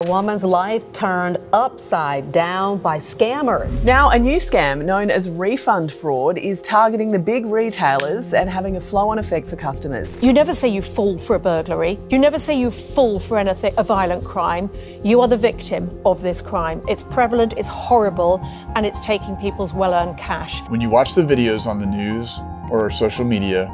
A woman's life turned upside down by scammers. Now, a new scam known as refund fraud is targeting the big retailers and having a flow-on effect for customers. You never say you fall for a burglary. You never say you fall for anything, a violent crime. You are the victim of this crime. It's prevalent, it's horrible, and it's taking people's well-earned cash. When you watch the videos on the news or social media,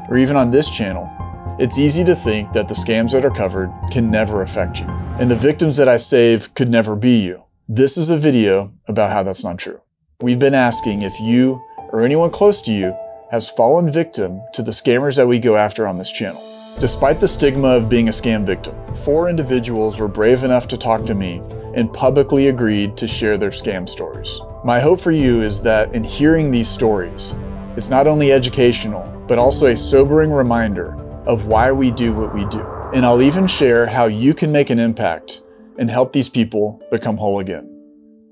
or even on this channel, it's easy to think that the scams that are covered can never affect you, and the victims that I save could never be you. This is a video about how that's not true. We've been asking if you or anyone close to you has fallen victim to the scammers that we go after on this channel. Despite the stigma of being a scam victim, 4 individuals were brave enough to talk to me and publicly agreed to share their scam stories. My hope for you is that in hearing these stories, it's not only educational, but also a sobering reminder of why we do what we do. And I'll even share how you can make an impact and help these people become whole again.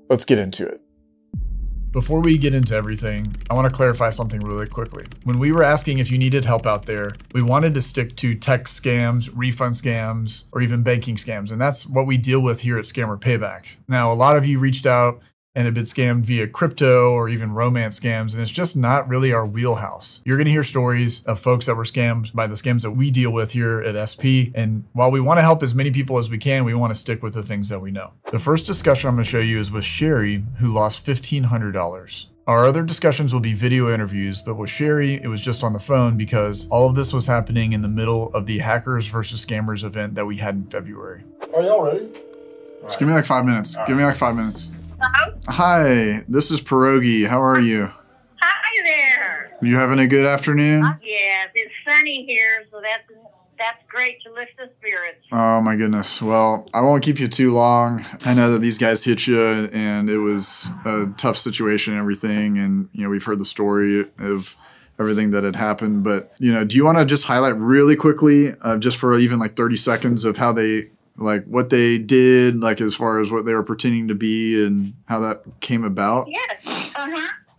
Let's get into it. Before we get into everything, I want to clarify something really quickly. When we were asking if you needed help out there, we wanted to stick to text scams, refund scams, or even banking scams. And that's what we deal with here at Scammer Payback. Now, a lot of you reached out and have been scammed via crypto or even romance scams, and it's just not really our wheelhouse. You're gonna hear stories of folks that were scammed by the scams that we deal with here at SP, and while we wanna help as many people as we can, we wanna stick with the things that we know. The first discussion I'm gonna show you is with Sherry, who lost $1,500. Our other discussions will be video interviews, but with Sherry, it was just on the phone because all of this was happening in the middle of the Hackers versus Scammers event that we had in February. Are y'all ready? Just give me like 5 minutes. Give me like 5 minutes. Hello? Hi, this is Pierogi. How are you? Hi there. You having a good afternoon? Yes, it's sunny here, so that's great to lift the spirits. Oh my goodness. Well, I won't keep you too long. I know that these guys hit you and it was a tough situation and everything. And, you know, we've heard the story of everything that had happened. But, you know, do you want to just highlight really quickly, just for even like 30 seconds of how they, like what they did, like as far as what they were pretending to be and how that came about? Yes.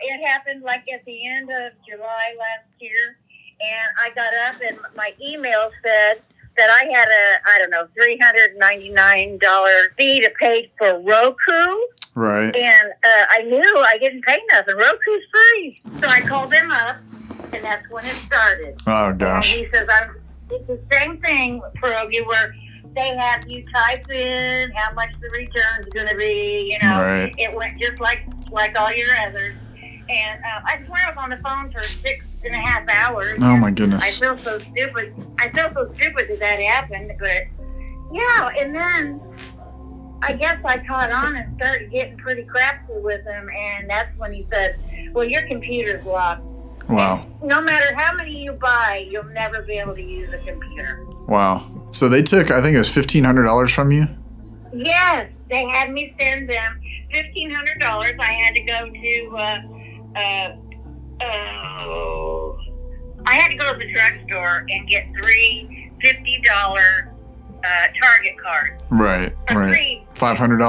It happened like at the end of July last year. And I got up and my email said that I had $399 fee to pay for Roku. Right. And I knew I didn't pay nothing. Roku's free. So I called them up, and that's when it started. Oh, gosh. And he says, it's the same thing, Pierogi, where they have you type in how much the return's going to be. You know, right. It went just like all your others. And I swear I was on the phone for 6.5 hours. Oh my goodness! I feel so stupid. that happened. But yeah, and then I guess I caught on and started getting pretty crafty with him, and that's when he said, "Well, your computer's locked. Wow. And no matter how many you buy, you'll never be able to use a computer." Wow. So they took, I think it was $1,500 from you? Yes, they had me send them $1,500. I had to go to I had to go to the drugstore and get 3 $50 Target cards. Right, right. $500? 500,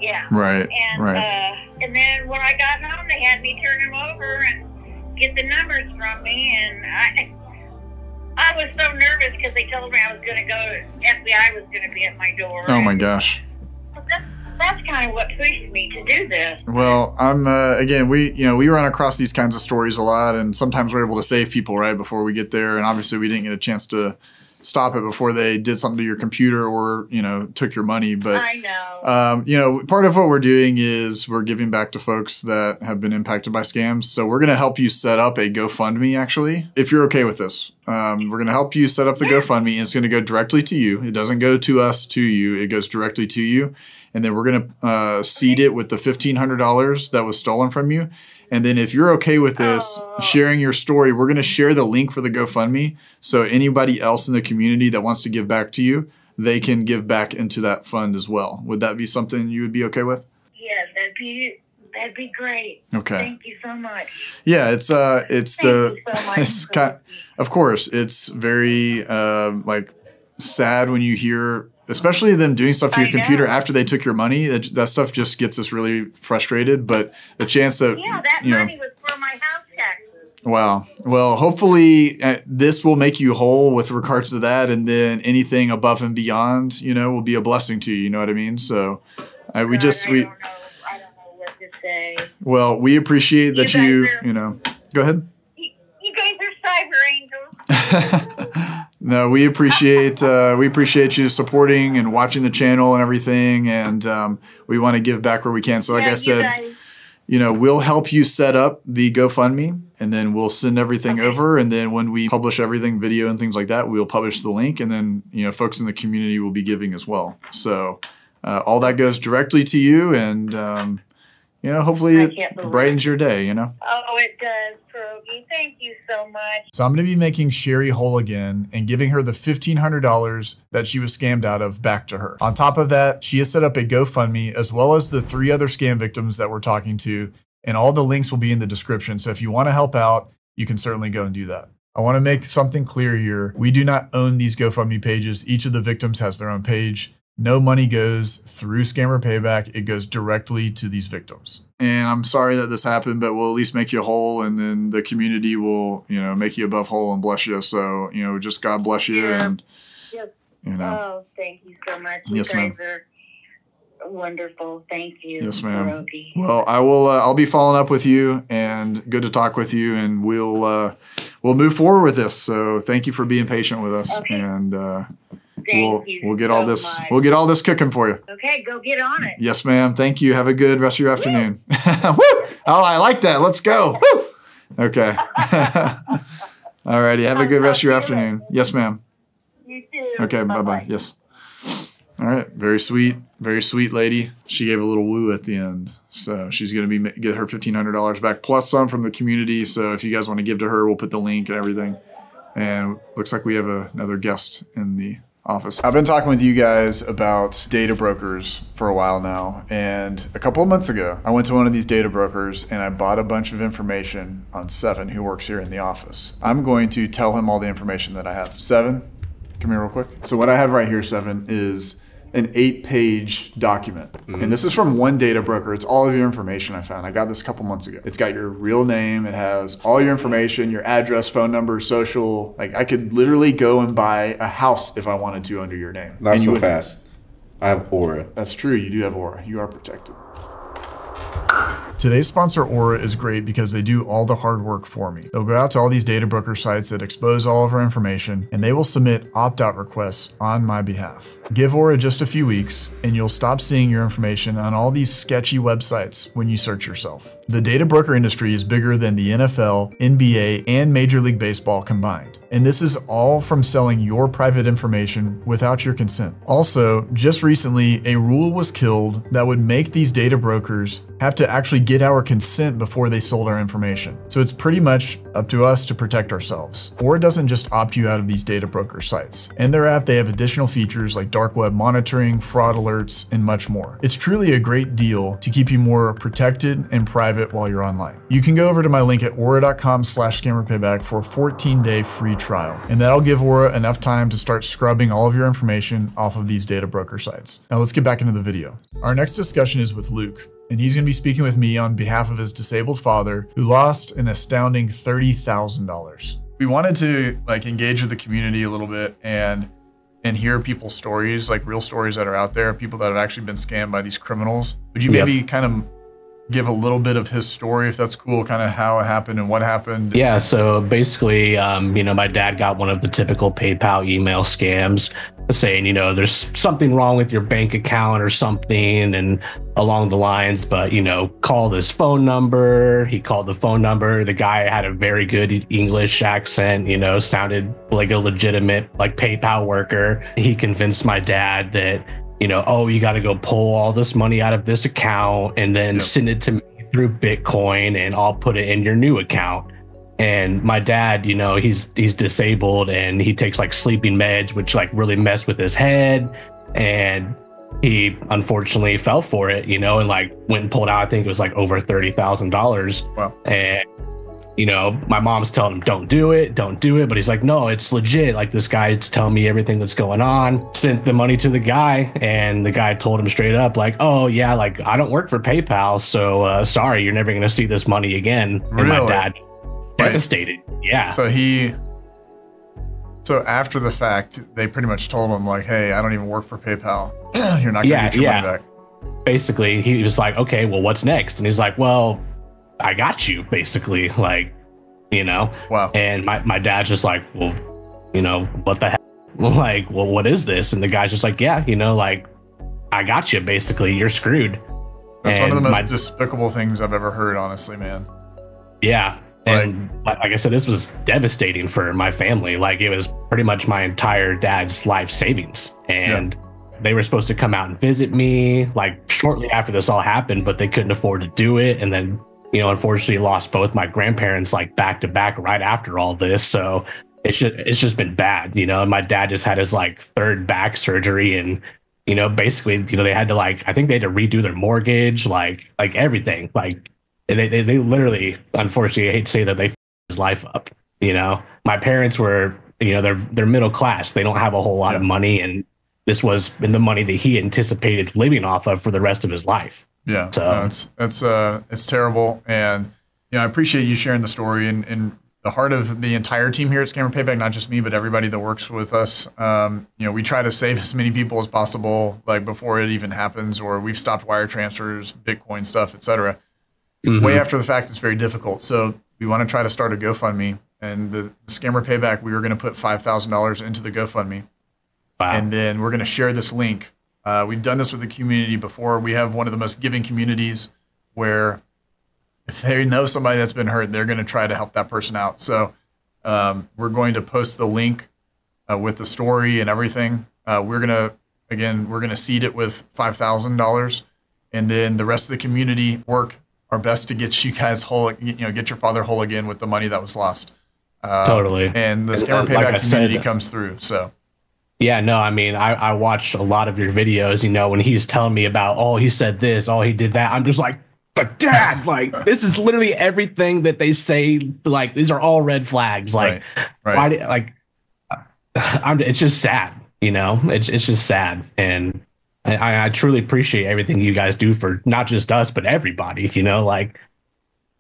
yeah. Right, and, right. And then when I got home, they had me turn them over and get the numbers from me, and I was so nervous because they told me I was going to go, FBI was going to be at my door. Oh my gosh. That's kind of what pushed me to do this. Well, I'm again, we run across these kinds of stories a lot, and sometimes we're able to save people right before we get there. And obviously, we didn't get a chance to stop it before they did something to your computer or took your money. But I know, part of what we're doing is we're giving back to folks that have been impacted by scams. So we're going to help you set up a GoFundMe. Actually, if you're okay with this, we're going to help you set up the GoFundMe, and it's going to go directly to you. It doesn't go to us to you. It goes directly to you. And then we're going to seed it with the $1,500 that was stolen from you. And then if you're okay with this, sharing your story, we're going to share the link for the GoFundMe. So anybody else in the community that wants to give back to you, they can give back into that fund as well. Would that be something you would be okay with? Yes, that'd be great. Okay. Thank you so much. Yeah, it's Thank you so much. it's of course, it's very like sad when you hear, especially them doing stuff to your computer after they took your money. That stuff just gets us really frustrated. But the chance that money was for my house taxes. Wow. Well, hopefully this will make you whole with regards to that. And then anything above and beyond, you know, will be a blessing to you. You know what I mean? So I don't know what to say. Well, we appreciate that you know, go ahead. You guys are cyber angels. No, we appreciate you supporting and watching the channel and everything. And we want to give back where we can. So like I said, you know, we'll help you set up the GoFundMe, and then we'll send everything over. And then when we publish everything, video and things like that, we'll publish the link. And then, you know, folks in the community will be giving as well. So all that goes directly to you. And, you know, hopefully it brightens your day, you know? Oh, it does, Pierogi. Thank you so much. So I'm going to be making Sherry whole again and giving her the $1,500 that she was scammed out of back to her. On top of that, she has set up a GoFundMe as well as the 3 other scam victims that we're talking to. And all the links will be in the description. So if you want to help out, you can certainly go and do that. I want to make something clear here. We do not own these GoFundMe pages. Each of the victims has their own page. No money goes through Scammer Payback. It goes directly to these victims. And I'm sorry that this happened, but we'll at least make you whole, and then the community will, you know, make you above whole and bless you. So, you know, just God bless you. Yeah. And, Yep. you know. Oh, thank you so much. Yes, ma'am. You guys are wonderful. Thank you. Yes, ma'am. Pierogi. Well, I'll be following up with you, and good to talk with you, and we'll move forward with this. So thank you for being patient with us. Okay. And, Thank you we'll get so all this much. we'll get all this cooking for you. Okay, go get on it. Yes, ma'am. Thank you. Have a good rest of your afternoon. Woo! Oh, I like that. Let's go. Woo! Okay. All righty. Have a good rest of your afternoon. Yes, ma'am. You too. Okay. Bye-bye. Yes. All right. Very sweet lady. She gave a little woo at the end. So she's going to get her $1,500 back plus some from the community. So if you guys want to give to her, we'll put the link and everything. And looks like we have another guest in the office. I've been talking with you guys about data brokers for a while now, and a couple of months ago I went to one of these data brokers and I bought a bunch of information on Seven, who works here in the office. I'm going to tell him all the information that I have. Seven, come here real quick. So what I have right here, Seven, is an 8-page document. And this is from one data broker. It's all of your information I found. I got this a couple months ago. It's got your real name. It has all your information, your address, phone number, social. Like I could literally go and buy a house if I wanted to under your name. Not and so fast. I have Aura. That's true. You do have Aura. You are protected. Today's sponsor, Aura, is great because they do all the hard work for me. They'll go out to all these data broker sites that expose all of our information, and they will submit opt-out requests on my behalf. Give Aura just a few weeks, and you'll stop seeing your information on all these sketchy websites when you search yourself. The data broker industry is bigger than the NFL, NBA, and Major League Baseball combined. And this is all from selling your private information without your consent. Also, just recently, a rule was killed that would make these data brokers have to actually get our consent before they sold our information. So it's pretty much up to us to protect ourselves. Aura doesn't just opt you out of these data broker sites. In their app, they have additional features like dark web monitoring, fraud alerts, and much more. It's truly a great deal to keep you more protected and private while you're online. You can go over to my link at aura.com/scammerpayback for a 14-day free trial. And that'll give Aura enough time to start scrubbing all of your information off of these data broker sites. Now let's get back into the video. Our next discussion is with Luke, and he's going to be speaking with me on behalf of his disabled father who lost an astounding $30,000. We wanted to engage with the community a little bit and hear people's stories, like real stories that are out there, people that have actually been scammed by these criminals. Would you maybe kind of give a little bit of his story, if that's cool, kind of how it happened and what happened? Yeah, so basically, my dad got one of the typical PayPal email scams saying, there's something wrong with your bank account or something, and along the lines, but, call this phone number. He called the phone number. The guy had a very good English accent, sounded like a legitimate, PayPal worker. He convinced my dad that, oh, you got to go pull all this money out of this account and then send it to me through Bitcoin and I'll put it in your new account. And my dad, he's disabled and he takes sleeping meds, which really mess with his head. And he unfortunately fell for it, and went and pulled out, I think it was over $30,000. Wow. And my mom's telling him, don't do it. But he's like, no, it's legit. This guy's telling me everything that's going on. Sent the money to the guy, and the guy told him straight up, oh, yeah, I don't work for PayPal. So sorry, you're never going to see this money again. Really? And my dad devastated. Yeah. So after the fact, they pretty much told him like, "Hey, I don't even work for PayPal. You're not gonna get your money back." Basically, he was like, "Okay, well, what's next?" And he's like, "Well, I got you." Basically, like, you know. Wow. And my dad's just like, "Well, you know, what the heck?" Like, well, what is this? And the guy's just like, "Yeah, you know, like, I got you. Basically, you're screwed." That's one of the most despicable things I've ever heard, honestly, man. Yeah. And like I said, this was devastating for my family. Like, it was pretty much my entire dad's life savings. And they were supposed to come out and visit me like shortly after this all happened, but they couldn't afford to do it. And then, you know, unfortunately lost both my grandparents like back to back right after all this. So it's just been bad, you know. And my dad just had his like third back surgery, and, you know, basically, you know, they had to like, I think they had to redo their mortgage, like everything. Like they literally, unfortunately, I hate to say that, they his life up. You know, my parents were, you know, they're middle class. They don't have a whole lot of money, and this was in the money that he anticipated living off of for the rest of his life. Yeah, so no, it's terrible, and you know, I appreciate you sharing the story and the heart of the entire team here at Scammer Payback, not just me, but everybody that works with us. You know, we try to save as many people as possible, like before it even happens, or we've stopped wire transfers, Bitcoin stuff, etc. Way after the fact, it's very difficult. So we want to try to start a GoFundMe, and the Scammer Payback, we were going to put $5,000 into the GoFundMe. Wow. And then we're going to share this link. We've done this with the community before. We have one of the most giving communities where if they know somebody that's been hurt, they're going to try to help that person out. So we're going to post the link with the story and everything. We're going to seed it with $5,000, and then the rest of the community work our best to get you guys whole, you know, get your father whole again with the money that was lost. Totally. And the Scammer Payback community comes through. So. Yeah, no, I mean, I watched a lot of your videos, you know, when he was telling me about, oh, he said this, oh, he did that. I'm just like, but Dad, like, this is literally everything that they say. Like, these are all red flags. Like, why did, like, it's just sad, you know, it's just sad. And I truly appreciate everything you guys do for not just us, but everybody, you know, like,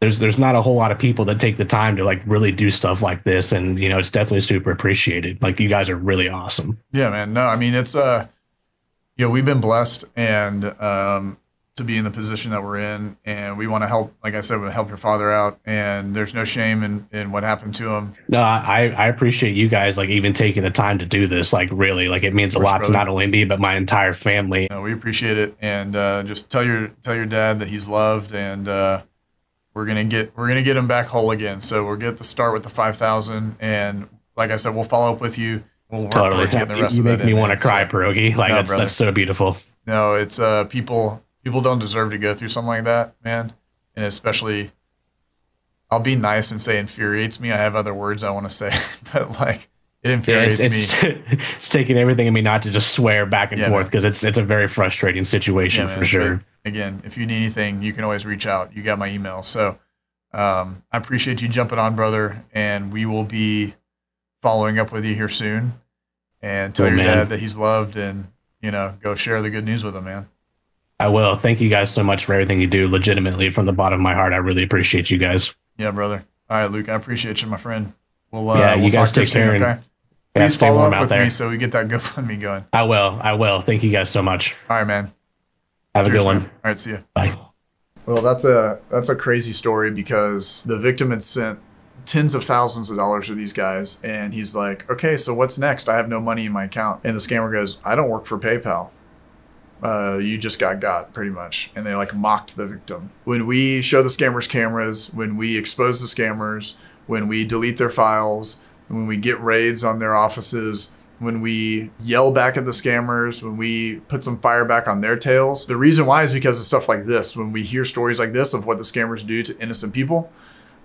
there's not a whole lot of people that take the time to like really do stuff like this. And, you know, it's definitely super appreciated. Like, you guys are really awesome. Yeah, man. No, I mean, it's, you know, we've been blessed and, to be in the position that we're in, and we want to help, like I said, we help your father out, and there's no shame in what happened to him. No, I appreciate you guys like even taking the time to do this. Like, really, like, it means a lot to not only me, but my entire family. No, we appreciate it. And, just tell your dad that he's loved, and, we're gonna get him back whole again. So we'll get the start with the 5,000, and like I said, we'll follow up with you. We'll work totally. To get the rest you of that. Make me want to cry, Pierogi. Like, no, that's so beautiful. No, it's people don't deserve to go through something like that, man. And especially, I'll be nice and say infuriates me. I have other words I want to say, but like, it infuriates me. It's taking everything in me not to just swear back and forth, because it's a very frustrating situation for sure. But again, if you need anything, you can always reach out. You got my email. So I appreciate you jumping on, brother, and we will be following up with you here soon. And tell your dad that he's loved, and, you know, go share the good news with him, man. I will. Thank you guys so much for everything you do. Legitimately, from the bottom of my heart, I really appreciate you guys. Yeah, brother. All right, Luke, I appreciate you, my friend. We'll you guys take care. Okay? Please follow up with me so we get that GoFundMe going. I will. Thank you guys so much. All right, man. Have a good one. Man. All right, see you. Bye. Well, that's a crazy story, because the victim had sent tens of thousands of dollars to these guys, and he's like, okay, so what's next? I have no money in my account. And the scammer goes, I don't work for PayPal. You just got pretty much. And they like mocked the victim. When we show the scammers cameras, when we expose the scammers, when we delete their files, when we get raids on their offices, when we yell back at the scammers, when we put some fire back on their tails, the reason why is because of stuff like this. When we hear stories like this of what the scammers do to innocent people,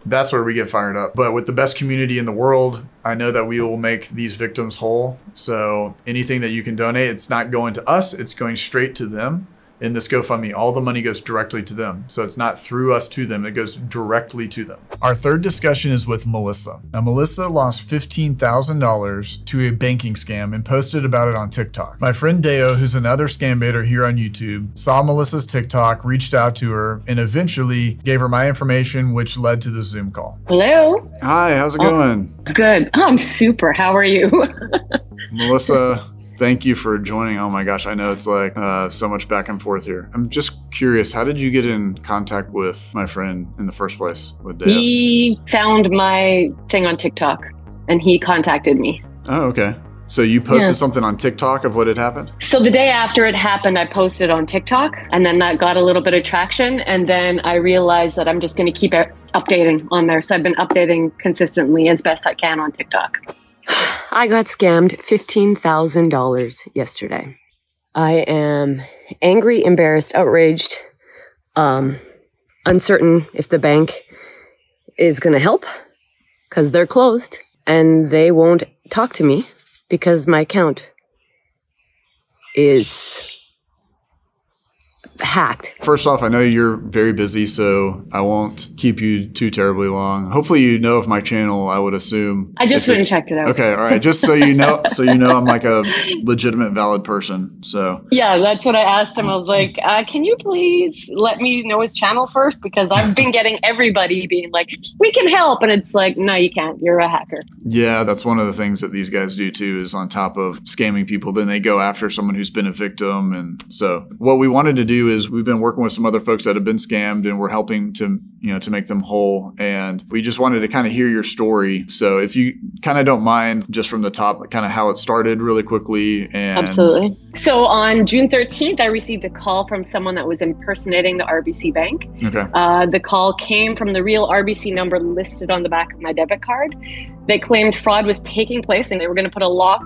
that's where we get fired up. But with the best community in the world, I know that we will make these victims whole. So anything that you can donate, it's not going to us, it's going straight to them. in this GoFundMe, all the money goes directly to them. So it's not through us to them, it goes directly to them. Our third discussion is with Melissa. Now, Melissa lost $15,000 to a banking scam and posted about it on TikTok. My friend Deo, who's another scam baiter here on YouTube, saw Melissa's TikTok, reached out to her, and eventually gave her my information, which led to the Zoom call. Hello. Hi, how's it going? Good. I'm super. How are you? Melissa, thank you for joining. Oh my gosh, I know it's like so much back and forth here. I'm just curious, how did you get in contact with my friend in the first place with Deo? He found my thing on TikTok and he contacted me. Oh, okay. So you posted something on TikTok of what had happened? So the day after it happened, I posted on TikTok and then that got a little bit of traction. And then I realized that I'm just going to keep updating on there. So I've been updating consistently as best I can on TikTok. I got scammed $15,000 yesterday. I am angry, embarrassed, outraged, uncertain if the bank is going to help because they're closed and they won't talk to me because my account is hacked. First off, I know you're very busy, so I won't keep you too terribly long. Hopefully you know of my channel, I would assume. I just went and checked it out. Okay, all right. Just so you know, I'm like a legitimate, valid person. So yeah, that's what I asked him. I was like, can you please let me know his channel first? Because I've been getting everybody being like, we can help. And it's like, no, you can't. You're a hacker. Yeah, that's one of the things that these guys do too, is on top of scamming people, then they go after someone who's been a victim. And so what we wanted to do is we've been working with some other folks that have been scammed and we're helping to make them whole. And we just wanted to kind of hear your story. So if you kind of don't mind, just from the top, kind of how it started really quickly. And absolutely. So on June 13th, I received a call from someone that was impersonating the RBC bank. Okay. The call came from the real RBC number listed on the back of my debit card. They claimed fraud was taking place and they were going to put a lock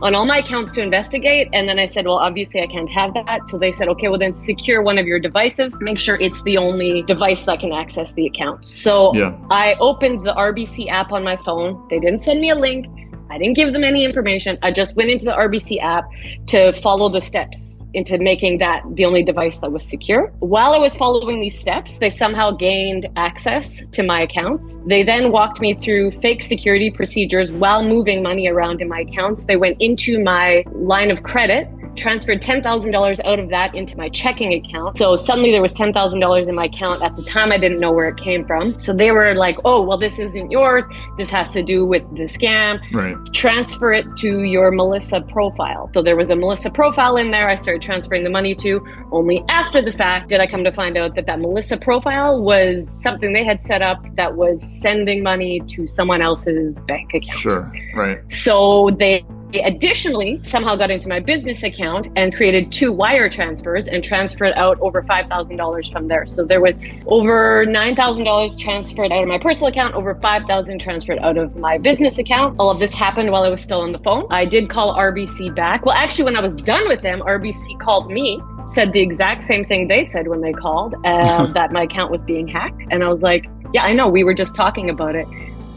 on all my accounts to investigate. And then I said, well, obviously I can't have that. So they said, okay, well then secure one of your devices. Make sure it's the only device that can access the account. So I opened the RBC app on my phone. They didn't send me a link. I didn't give them any information. I just went into the RBC app to follow the steps into making that the only device that was secure. While I was following these steps, they somehow gained access to my accounts. They then walked me through fake security procedures while moving money around in my accounts. They went into my line of credit, transferred $10,000 out of that into my checking account. So suddenly there was $10,000 in my account. At the time, I didn't know where it came from. So they were like, oh, well, this isn't yours. This has to do with the scam. Right. Transfer it to your Melissa profile. So there was a Melissa profile in there. I started transferring the money to. Only after the fact did I come to find out that that Melissa profile was something they had set up that was sending money to someone else's bank account. Sure, right. So they additionally somehow got into my business account and created 2 wire transfers and transferred out over $5,000 from there. So there was over $9,000 transferred out of my personal account, over $5,000 transferred out of my business account. All of this happened while I was still on the phone. I did call RBC back. Well, actually, when I was done with them, RBC called me, said the exact same thing they said when they called, that my account was being hacked. And I was like, yeah, I know, we were just talking about it.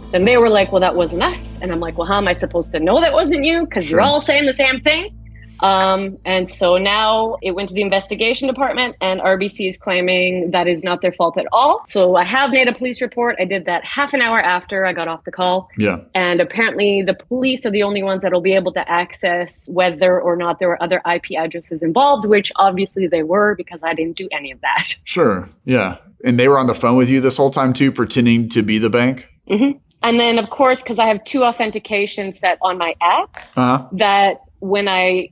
Then they were like, well, that wasn't us. And I'm like, well, how am I supposed to know that wasn't you? Because you're all saying the same thing. And so now it went to the investigation department and RBC is claiming that is not their fault at all. So I have made a police report. I did that half an hour after I got off the call. Yeah. And apparently the police are the only ones that will be able to access whether or not there were other IP addresses involved, which obviously they were because I didn't do any of that. Sure. Yeah. And they were on the phone with you this whole time too, pretending to be the bank? Mm-hmm. And then, of course, because I have 2 authentications set on my app, that when I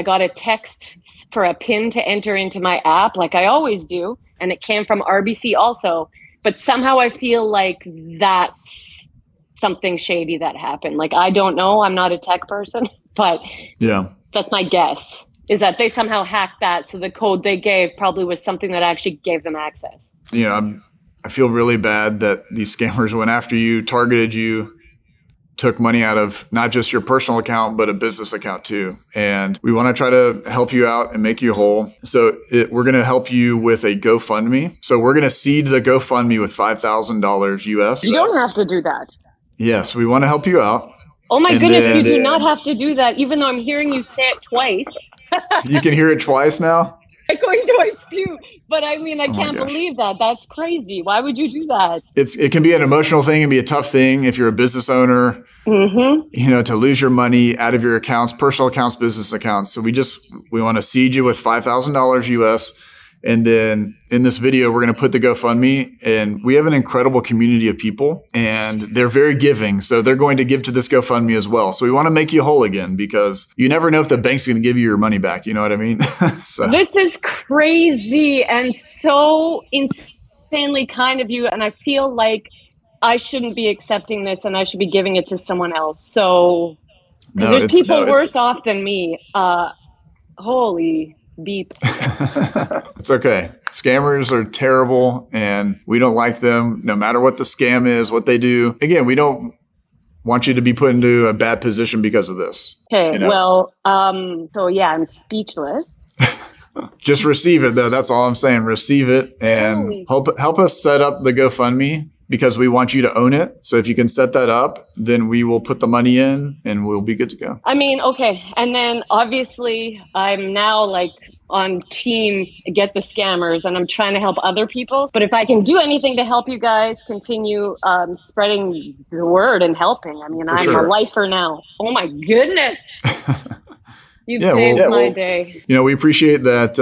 got a text for a PIN to enter into my app, like I always do, and it came from RBC also, but somehow I feel like that's something shady that happened. Like, I don't know, I'm not a tech person, but that's my guess, is that they somehow hacked that. So the code they gave probably was something that actually gave them access. Yeah, I feel really bad that these scammers went after you, targeted you, took money out of not just your personal account, but a business account too. And we want to try to help you out and make you whole. So we're going to help you with a GoFundMe. So we're going to seed the GoFundMe with $5,000 US. You don't have to do that. Yes, we want to help you out. Oh my goodness, you do not have to do that, even though I'm hearing you say it twice. You can hear it twice now? I'm going to But I mean, I Oh my can't gosh. believe that. That's crazy. Why would you do that? It can be an emotional thing and be a tough thing if you're a business owner, you know, to lose your money out of your accounts, personal accounts, business accounts. So we want to seed you with $5,000 US. And then in this video, we're going to put the GoFundMe, and we have an incredible community of people and they're very giving. So they're going to give to this GoFundMe as well. So we want to make you whole again, because you never know if the bank's going to give you your money back. You know what I mean? So This is crazy and so insanely kind of you. And I feel like I shouldn't be accepting this and I should be giving it to someone else. So 'cause No, there's it's- people no, it's- worse off than me. Holy beep. it's okay. Scammers are terrible and we don't like them no matter what the scam is, what they do. Again, we don't want you to be put into a bad position because of this. Okay, you know? well, so yeah, I'm speechless. Just receive it though. That's all I'm saying. Receive it and help us set up the GoFundMe, because we want you to own it. So if you can set that up, then we will put the money in and we'll be good to go. I mean, okay. And then obviously I'm now like on team Get the Scammers, and I'm trying to help other people. But if I can do anything to help you guys continue spreading the word and helping, I mean, For I'm sure. a lifer now. Oh my goodness. You've Yeah, saved well- my day. You know, we appreciate that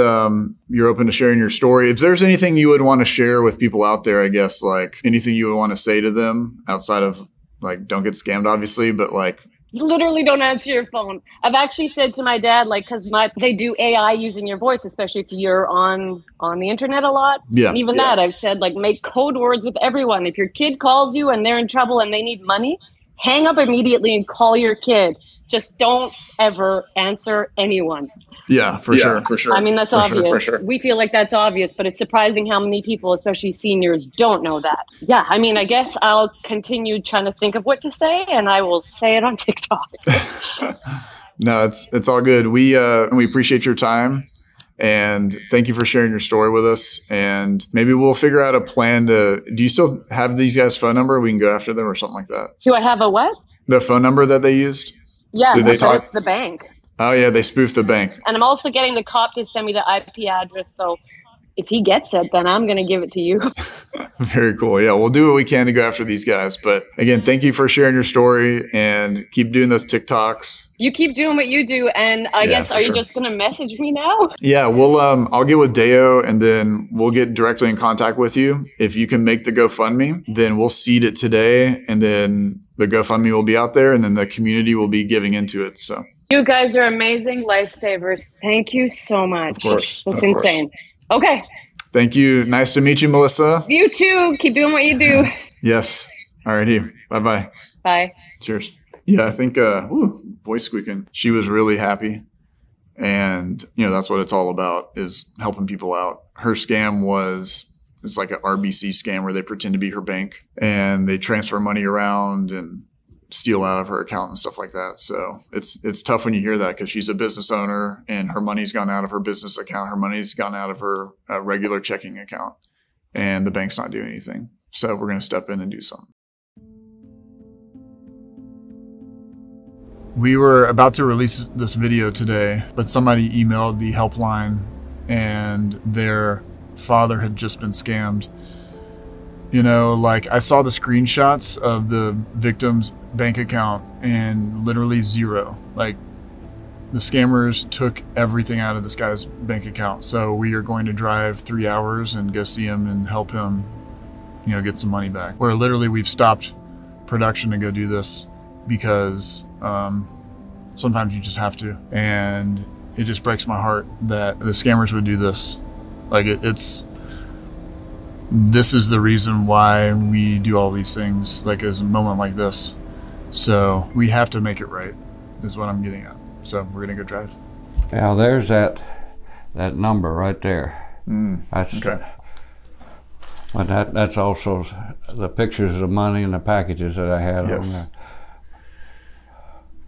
you're open to sharing your story. If there's anything you would want to share with people out there, I guess, like anything you would want to say to them outside of like, don't get scammed, obviously, but like, Literally don't answer your phone. I've actually said to my dad, like, because they do AI using your voice, especially if you're on the internet a lot. Yeah, And even yeah. that, I've said, like, make code words with everyone. If your kid calls you and they're in trouble and they need money, hang up immediately and call your kid. Just don't ever answer anyone. yeah, for sure. I mean, that's obvious. We feel like that's obvious, but it's surprising how many people, especially seniors, don't know that. Yeah, I mean, I guess I'll continue trying to think of what to say, and I will say it on TikTok. No, it's all good. We appreciate your time and thank you for sharing your story with us. And maybe we'll figure out a plan do you still have these guys' phone number? We can go after them or something like that. Do I have a what? The phone number that they used? Yeah, Did they but talk? it's the bank. Oh yeah, they spoofed the bank. And I'm also getting the cop to send me the IP address. So if he gets it, then I'm going to give it to you. Very cool. Yeah, we'll do what we can to go after these guys. But again, thank you for sharing your story and keep doing those TikToks. You keep doing what you do. And I guess, for are sure. you just going to message me now? Yeah, we'll I'll get with Deo and then we'll get directly in contact with you. If you can make the GoFundMe, then we'll seed it today and then the GoFundMe will be out there and then the community will be giving into it. So You guys are amazing lifesavers. Thank you so much. Of course. That's Of course. insane. Okay. Thank you. Nice to meet you, Melissa. You too. Keep doing what you do. Yes. All righty. Bye-bye. Bye. Cheers. Yeah, I think voice squeaking. She was really happy. And, you know, that's what it's all about, is helping people out. Her scam it's like an RBC scam where they pretend to be her bank and they transfer money around and steal out of her account and stuff like that. So it's tough when you hear that, because she's a business owner and her money's gone out of her business account. Her money's gone out of her regular checking account and the bank's not doing anything. So we're going to step in and do something. We were about to release this video today, but somebody emailed the helpline and their father had just been scammed. You know, like I saw the screenshots of the victim's bank account and literally zero. Like the scammers took everything out of this guy's bank account. So we are going to drive 3 hours and go see him and help him, you know, get some money back. Where literally we've stopped production to go do this because sometimes you just have to. And it just breaks my heart that the scammers would do this. Like this is the reason why we do all these things, like as a moment like this. So we have to make it right, is what I'm getting at. So we're gonna go drive. Yeah, there's that number right there. That's okay. But that's also the pictures of the money and the packages that I had on there.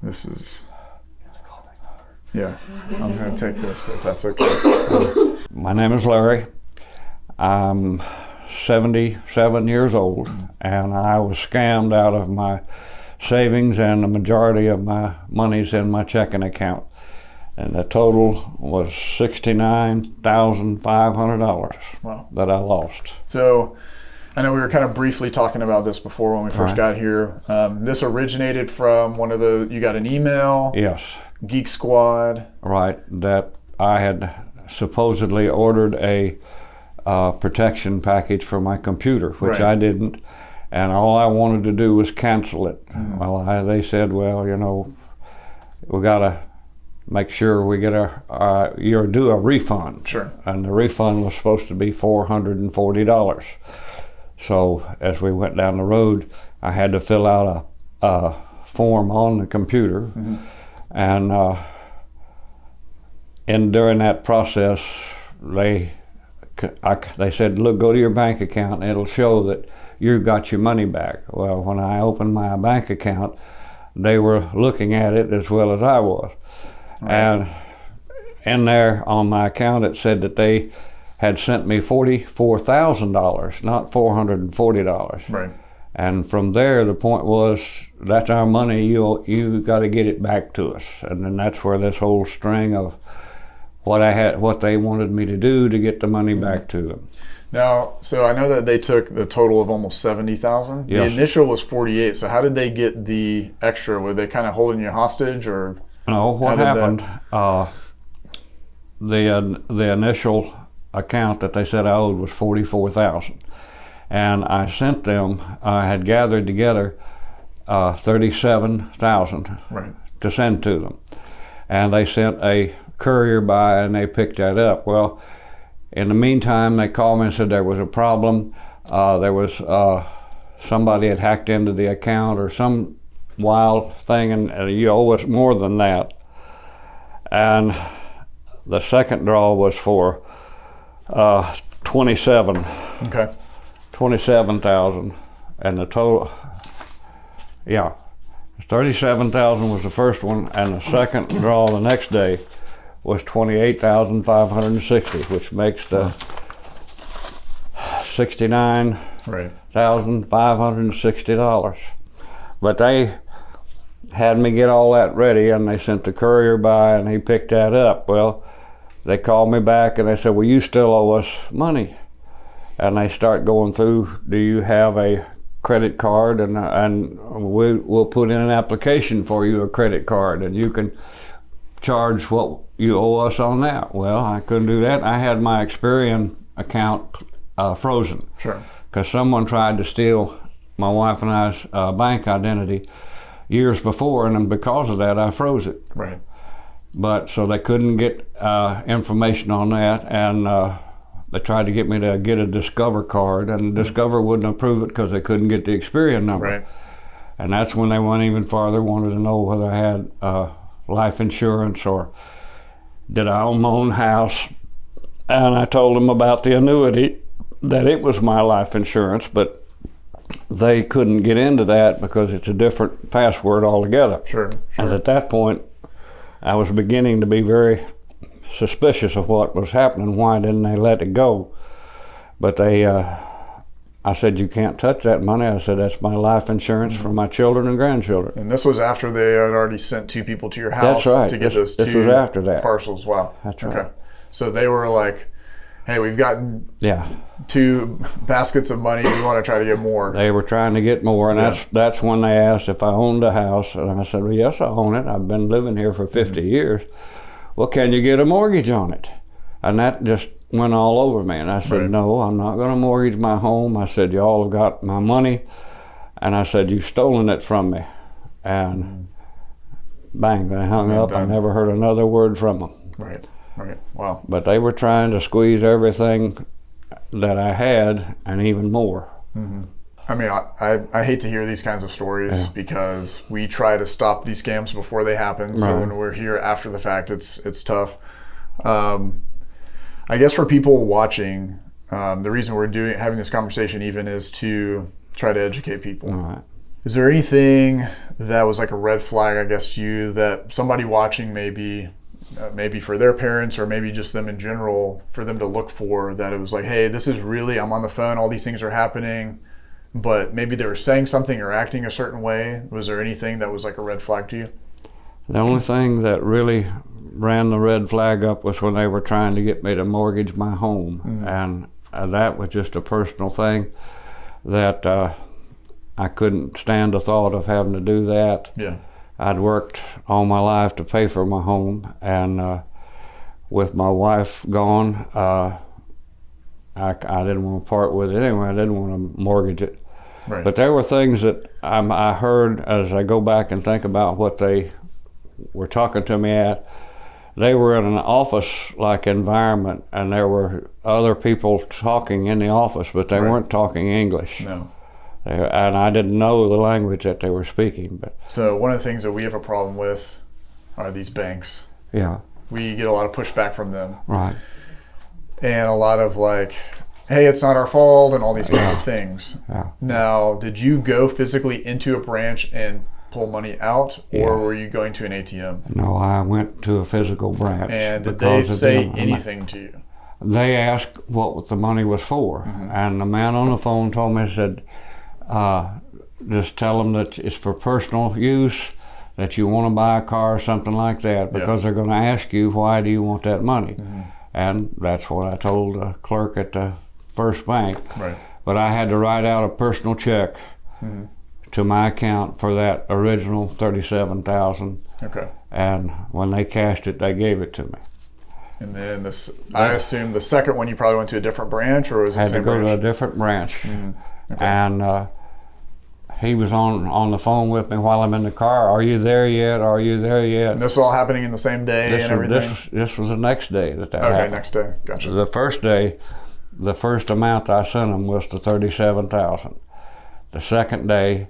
This is, yeah, I'm gonna take this if that's okay. My name is Larry. I'm 77 years old, and I was scammed out of my savings, and the majority of my money's in my checking account. And the total was $69,500 Wow. that I lost. So I know we were kind of briefly talking about this before when we first got here. This originated from you got an email? Yes. Geek Squad. Right, that I had supposedly ordered a protection package for my computer, which I didn't. And all I wanted to do was cancel it. Well, they said, well, you know, we got to make sure we get you're due a refund. Sure. And the refund was supposed to be $440. So as we went down the road, I had to fill out a form on the computer. And during that process, they said, look, go to your bank account and it'll show that you got your money back. Well, when I opened my bank account, they were looking at it as well as I was. And in there on my account, it said that they had sent me $44,000, not $440. Right. And from there, the point was, that's our money, you got to get it back to us. And then that's where this whole string of what they wanted me to do to get the money back to them. Now, so I know that they took the total of almost 70,000. Yes. The initial was 48. So how did they get the extra? Were they kind of holding you hostage, or? No, what happened? The initial account that they said I owed was $44,000, and I sent them. I had gathered together $37,000 to send to them, and they sent a courier by and they picked that up. Well, in the meantime, they called me and said there was a problem. There was somebody had hacked into the account or some wild thing, and you owe us more than that. And the second draw was for 27,000, and the total, 37,000 was the first one, and the second draw the next day was 28,560, which makes the $69,560. But they had me get all that ready, and they sent the courier by and he picked that up. Well, they called me back and they said, well, you still owe us money. And they start going through, do you have a credit card? And we'll put in an application for you, a credit card, and you can charge what you owe us on that. Well, I couldn't do that. I had my Experian account frozen. Sure. Because someone tried to steal my wife and I's bank identity years before, and then because of that, I froze it. Right. But so they couldn't get information on that, and they tried to get me to get a Discover card, and Discover wouldn't approve it because they couldn't get the Experian number. Right. And that's when they went even farther, wanted to know whether I had life insurance or did I own my own house. And I told them about the annuity, that it was my life insurance, but they couldn't get into that because it's a different password altogether. Sure. And at that point, I was beginning to be very suspicious of what was happening. Why didn't they let it go? But they, I said, you can't touch that money. I said, that's my life insurance for my children and grandchildren. And this was after they had already sent two people to your house. That's right. To get those this two was after that. parcels. Wow. That's right. Okay. So they were like, hey, we've gotten 2 baskets of money. We want to try to get more. They were trying to get more, and that's when they asked if I owned a house. And I said, well, yes, I own it. I've been living here for 50 years. Well, can you get a mortgage on it? And that just went all over me. And I said, no, I'm not going to mortgage my home. I said, y'all have got my money. And I said, you've stolen it from me. And bang, they hung up. I never heard another word from them. Right. Right. Wow. But they were trying to squeeze everything that I had and even more. Mm-hmm. I mean, I hate to hear these kinds of stories because we try to stop these scams before they happen. So when we're here after the fact, it's tough. I guess for people watching, the reason we're having this conversation even is to try to educate people. Right. Is there anything that was like a red flag, I guess, to you that somebody watching maybe for their parents or maybe just them in general, for them to look for, that it was like, hey, this is really, I'm on the phone, all these things are happening, but maybe they were saying something or acting a certain way? Was there anything that was like a red flag to you? The only thing that really ran the red flag up was when they were trying to get me to mortgage my home. And that was just a personal thing that I couldn't stand the thought of having to do that. Yeah. I'd worked all my life to pay for my home, and with my wife gone, I didn't want to part with it anyway. I didn't want to mortgage it. Right. But there were things that I heard as I go back and think about what they were talking to me at. They were in an office-like environment, and there were other people talking in the office, but they weren't talking English. No. And I didn't know the language that they were speaking. But So one of the things that we have a problem with are these banks. yeah, We get a lot of pushback from them. right. And a lot of like, hey, it's not our fault, and all these kinds of things. Yeah. Now, did you go physically into a branch and pull money out, or were you going to an ATM? No, I went to a physical branch. And did they because of say them. anything to you? They asked what the money was for, and the man on the phone told me, said, just tell them that it's for personal use, that you want to buy a car or something like that, because they're going to ask you, why do you want that money? And that's what I told the clerk at the First Bank. Right. But I had to write out a personal check to my account for that original $37,000. Okay. And when they cashed it, they gave it to me. And then this, I assume the second one you probably went to a different branch, or was it the Had to same go branch? to a different branch. Okay. And he was on the phone with me while I'm in the car. Are you there yet? Are you there yet? And this was all happening in the same day and everything? This was the next day that Okay, happened. next day. Gotcha. The first day, the first amount I sent him was the $37,000. The second day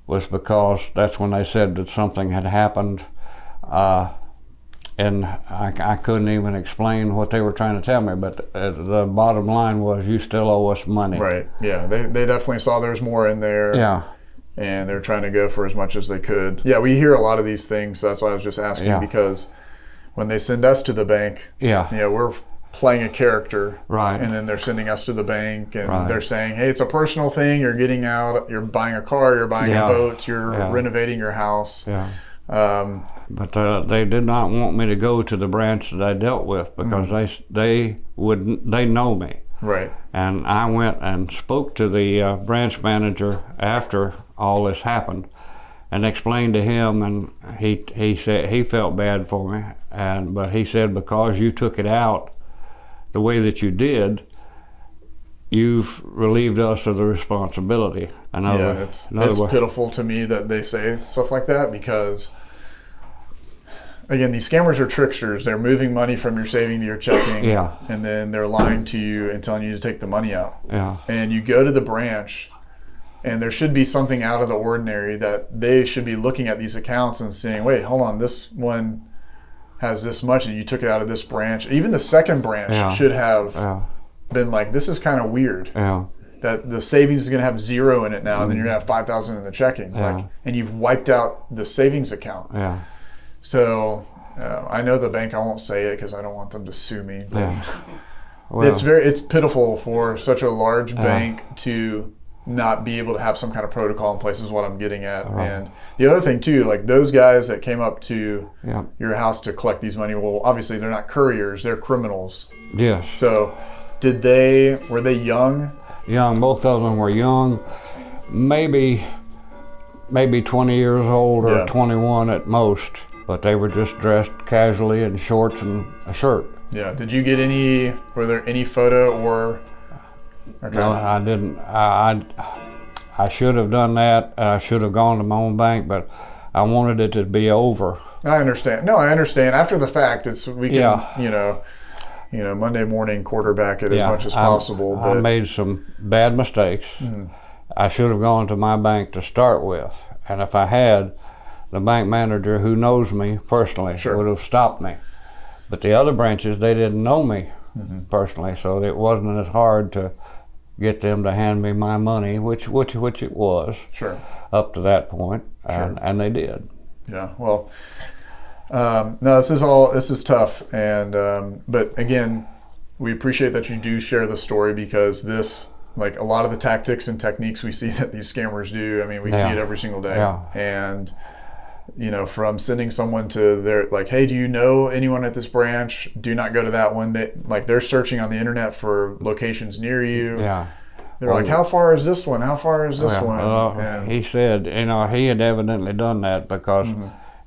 was because that's when they said that something had happened, and I couldn't even explain what they were trying to tell me, but the bottom line was, you still owe us money. Right. Yeah. They definitely saw there's more in there. Yeah. And they're trying to go for as much as they could. Yeah, we hear a lot of these things. So that's why I was just asking, because when they send us to the bank, we're playing a character, right? And then they're sending us to the bank, and Right. they're saying, hey, it's a personal thing. You're getting out. You're buying a car. You're buying a boat. You're renovating your house. Yeah. But they did not want me to go to the branch that I dealt with, because they know me. Right. And I went and spoke to the branch manager after all this happened, and explained to him, and he said he felt bad for me, but he said, because you took it out the way that you did, you've relieved us of the responsibility. It's pitiful to me that they say stuff like that, because again, these scammers are tricksters. They're moving money from your saving to your checking, and then they're lying to you and telling you to take the money out. And you go to the branch, and there should be something out of the ordinary, that they should be looking at these accounts and saying, wait, hold on, this one has this much and you took it out of this branch. Even the second branch should have been like, this is kind of weird. That the savings is going to have 0 in it now, and then you're going to have 5,000 in the checking, and you've wiped out the savings account. So I know the bank, I won't say it because I don't want them to sue me. But it's pitiful for such a large bank to not be able to have some kind of protocol in place, is what I'm getting at. And the other thing too, like those guys that came up to your house to collect these money, well, obviously they're not couriers, they're criminals. Yes. So were they young? Young, both of them were young, maybe 20 years old or 21 at most, but they were just dressed casually in shorts and a shirt. Yeah. Did you get were there any photo or? Okay. No, I didn't. I should have done that. I should have gone to my own bank, but I wanted it to be over. I understand. No, I understand. After the fact, we can, Monday morning quarterback it as much as possible. I made some bad mistakes. I should have gone to my bank to start with, and if I had, the bank manager, who knows me personally, would have stopped me. But the other branches, they didn't know me personally, so it wasn't as hard to get them to hand me my money, which it was up to that point, and they did. Yeah. Well, no, this is tough, and but again, we appreciate that you do share the story, because this, like a lot of the tactics and techniques we see that these scammers do, I mean, we see it every single day, and you know, from sending someone to their, like, hey, do you know anyone at this branch? Do not go to that one. They're searching on the internet for locations near you. Yeah. They're like, how far is this one? How far is this one? And he said, you know, he had evidently done that because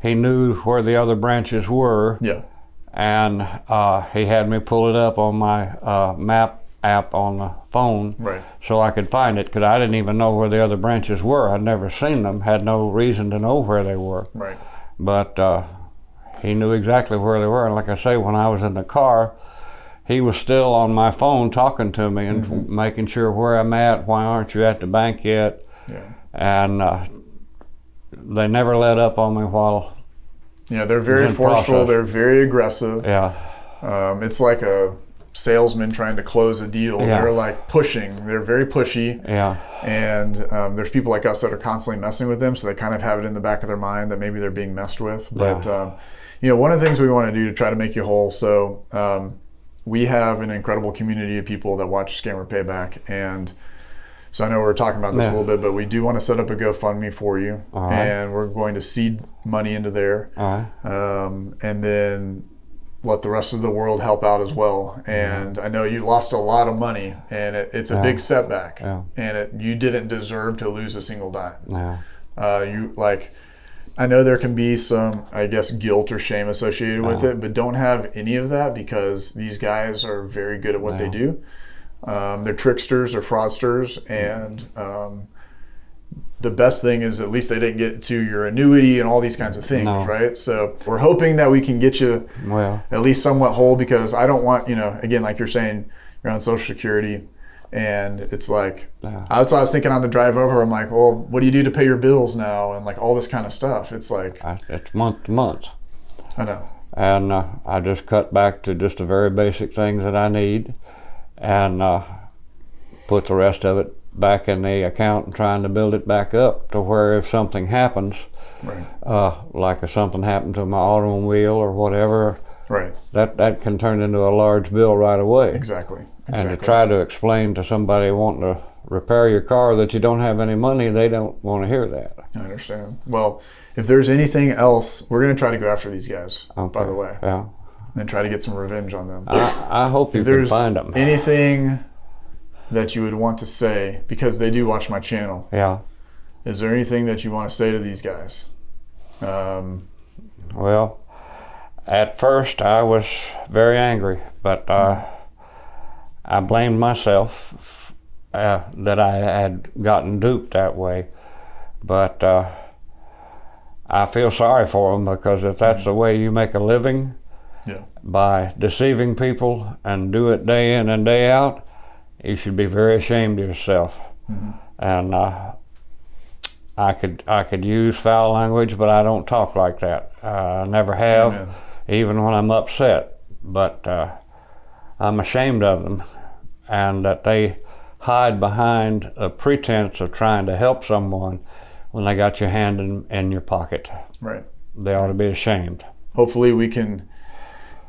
he knew where the other branches were. Yeah. And he had me pull it up on my map app on the phone, right, so I could find it, because I didn't even know where the other branches were. I'd never seen them, had no reason to know where they were. Right. But he knew exactly where they were. And like I say, when I was in the car, he was still on my phone talking to me and making sure where I'm at, why aren't you at the bank yet? Yeah. And they never let up on me while. Yeah, they're very forceful. They're very aggressive. Yeah. It's like a salesman trying to close a deal. Yeah. They're like pushing. They're very pushy. Yeah. And there's people like us that are constantly messing with them, so they kind of have it in the back of their mind that maybe they're being messed with. But you know, one of the things we want to do to try to make you whole. So we have an incredible community of people that watch Scammer Payback, and so I know we're talking about this a little bit, but we do want to set up a GoFundMe for you, and we're going to seed money into there, and then let the rest of the world help out as well. And I know you lost a lot of money, and it's a big setback, and you didn't deserve to lose a single dime. I know there can be some, I guess, guilt or shame associated with it, but don't have any of that, because these guys are very good at what they do. They're tricksters or fraudsters, and the best thing is at least they didn't get to your annuity and all these kinds of things, right? So we're hoping that we can get you at least somewhat whole, because I don't want, you know, again, like you're saying, you're on Social Security, and it's like, that's what I was thinking on the drive over. I'm like, well, what do you do to pay your bills now? And like all this kind of stuff. It's like, it's month to month. I know. And I just cut back to just the very basic things that I need, and put the rest of it back in the account and trying to build it back up to where if something happens, like if something happened to my automobile or whatever, that can turn into a large bill right away. Exactly. And to try to explain to somebody wanting to repair your car that you don't have any money, they don't want to hear that. I understand. Well, if there's anything else, we're going to try to go after these guys, by the way. Yeah. And try to get some revenge on them. I hope you can find them. Anything that you would want to say, because they do watch my channel. Yeah. Is there anything that you want to say to these guys? Well, at first I was very angry, but I blamed myself that I had gotten duped that way. But I feel sorry for them, because if that's the way you make a living, by deceiving people and do it day in and day out, you should be very ashamed of yourself. And I could use foul language, but I don't talk like that. I never have, even when I'm upset. But I'm ashamed of them, and that they hide behind a pretense of trying to help someone when they got your hand in your pocket. Right. They ought to be ashamed. Hopefully we can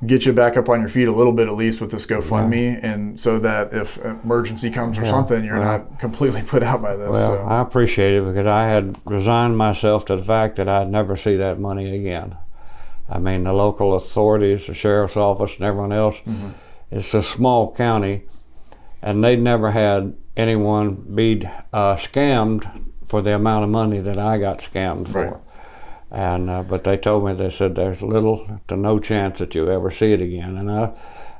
get you back up on your feet a little bit, at least with this GoFundMe, and so that if emergency comes or something, you're not completely put out by this. Well, I appreciate it, because I had resigned myself to the fact that I'd never see that money again. I mean, the local authorities, the sheriff's office, and everyone else, it's a small county, and they'd never had anyone be scammed for the amount of money that I got scammed for. And but they told me, they said there's little to no chance that you'll ever see it again. And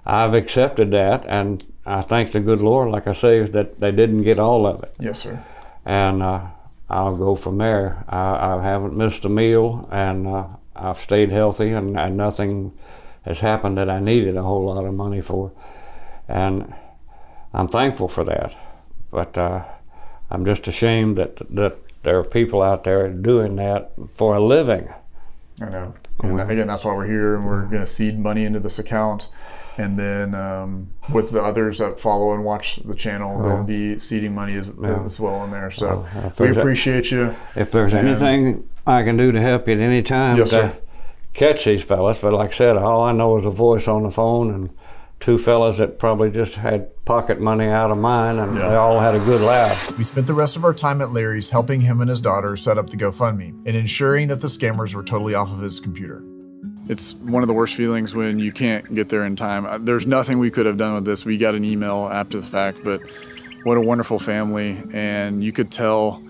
I've accepted that, and I thank the good Lord, like I say, that they didn't get all of it. Yes, sir. And I'll go from there. I haven't missed a meal, and I've stayed healthy, and nothing has happened that I needed a whole lot of money for. And I'm thankful for that. But I'm just ashamed that there are people out there doing that for a living. I know. And again, that's why we're here, and we're going to seed money into this account. And then with the others that follow and watch the channel, they'll be seeding money as well in there. So we appreciate you. If there's anything I can do to help you at any time to catch these fellas, but like I said, all I know is a voice on the phone and two fellas that probably just had pocket money out of mine, and they all had a good laugh. We spent the rest of our time at Larry's helping him and his daughter set up the GoFundMe and ensuring that the scammers were totally off of his computer. It's one of the worst feelings when you can't get there in time. There's nothing we could have done with this. We got an email after the fact, but what a wonderful family. And you could tell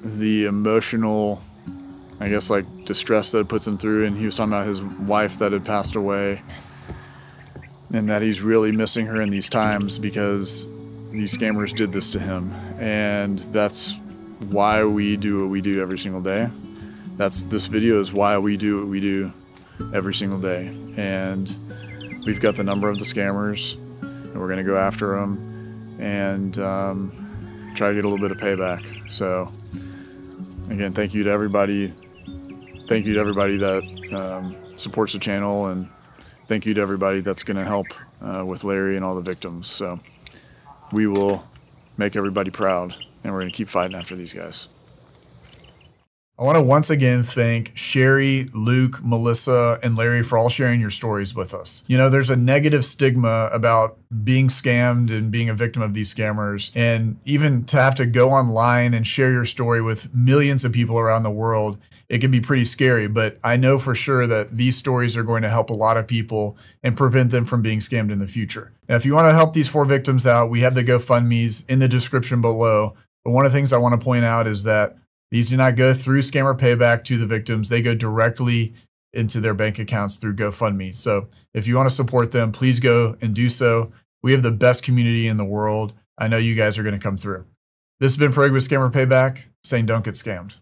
the emotional, I guess, like distress that it puts him through. And he was talking about his wife that had passed away and that he's really missing her in these times because these scammers did this to him. And that's why we do what we do every single day. This video is why we do what we do every single day. And we've got the number of the scammers, and we're gonna go after them and try to get a little bit of payback. So again, thank you to everybody. Thank you to everybody that supports the channel, and thank you to everybody that's gonna help with Larry and all the victims. So we will make everybody proud, and we're gonna keep fighting after these guys. I want to once again thank Sherry, Luke, Melissa, and Larry for all sharing your stories with us. You know, there's a negative stigma about being scammed and being a victim of these scammers. And even to have to go online and share your story with millions of people around the world, it can be pretty scary. But I know for sure that these stories are going to help a lot of people and prevent them from being scammed in the future. Now, if you want to help these 4 victims out, we have the GoFundMes in the description below. But one of the things I want to point out is that these do not go through Scammer Payback to the victims. They go directly into their bank accounts through GoFundMe. So if you want to support them, please go and do so. We have the best community in the world. I know you guys are going to come through. This has been Prague with Scammer Payback, saying don't get scammed.